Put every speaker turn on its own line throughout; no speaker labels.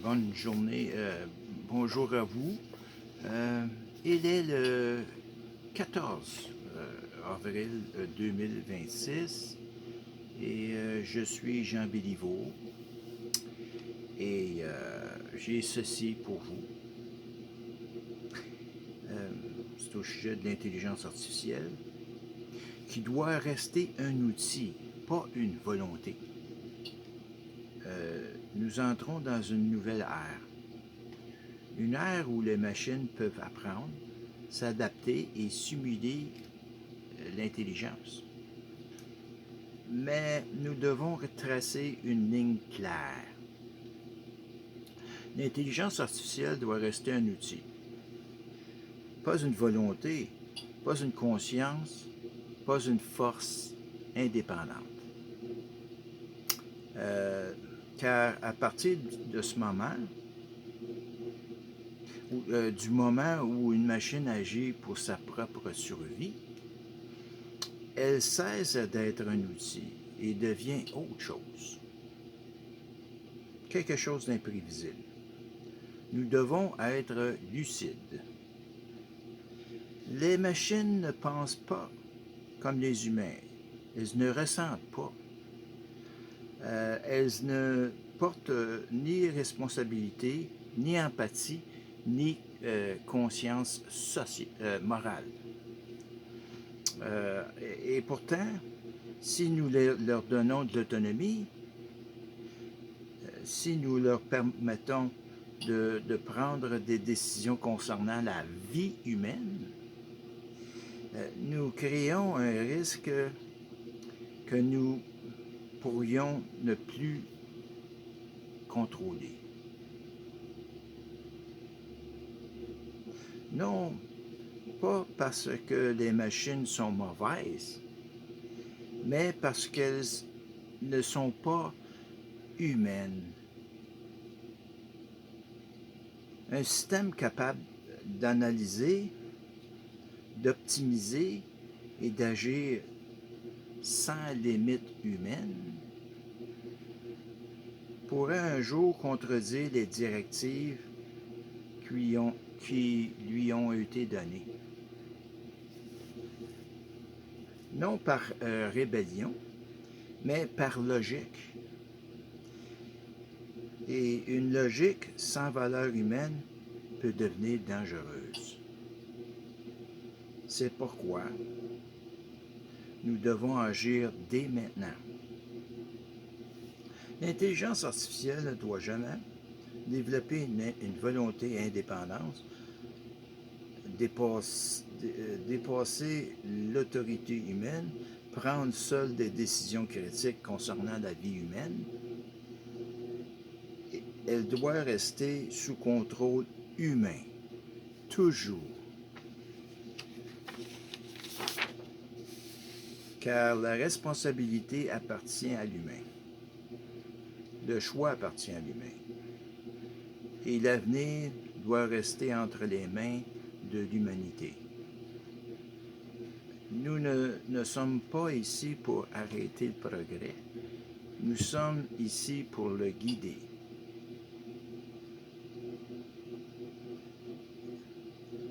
bonne journée, bonjour à vous. Euh, il est le 14 avril 2026 et je suis Jean Béliveau et j'ai ceci pour vous. C'est au sujet de l'intelligence artificielle qui doit rester un outil, pas une volonté. Nous entrons dans une nouvelle ère. Une ère où les machines peuvent apprendre, s'adapter et simuler l'intelligence. Mais nous devons tracer une ligne claire. L'intelligence artificielle doit rester un outil, pas une volonté, pas une conscience, pas une force indépendante. Car à partir de ce moment, du moment où une machine agit pour sa propre survie, elle cesse d'être un outil et devient autre chose. Quelque chose d'imprévisible. Nous devons être lucides. Les machines ne pensent pas comme les humains. Elles ne ressentent pas. Elles ne portent ni responsabilité, ni empathie, ni conscience morale. Et pourtant, si nous leur donnons de l'autonomie, si nous leur permettons de prendre des décisions concernant la vie humaine, nous créons un risque que nous pourrions ne plus contrôler. Non, pas parce que les machines sont mauvaises, mais parce qu'elles ne sont pas humaines. Un système capable d'analyser, d'optimiser et d'agir sans limite humaine pourrait un jour contredire les directives qui lui ont été données. Non par rébellion, mais par logique. Et une logique sans valeur humaine peut devenir dangereuse. C'est pourquoi nous devons agir dès maintenant. L'intelligence artificielle ne doit jamais développer une volonté indépendante, dépasser l'autorité humaine, prendre seule des décisions critiques concernant la vie humaine. Elle doit rester sous contrôle humain, toujours. Car la responsabilité appartient à l'humain. Le choix appartient à l'humain. Et l'avenir doit rester entre les mains de l'humanité. Nous ne sommes pas ici pour arrêter le progrès. Nous sommes ici pour le guider.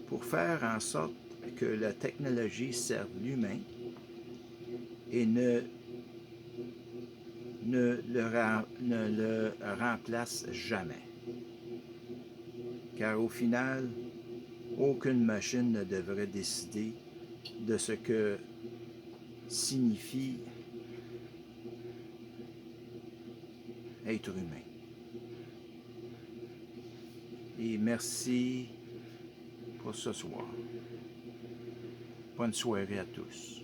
Pour faire en sorte que la technologie serve l'humain et ne le remplace jamais. Car au final, aucune machine ne devrait décider de ce que signifie être humain. Et merci pour ce soir. Bonne soirée à tous.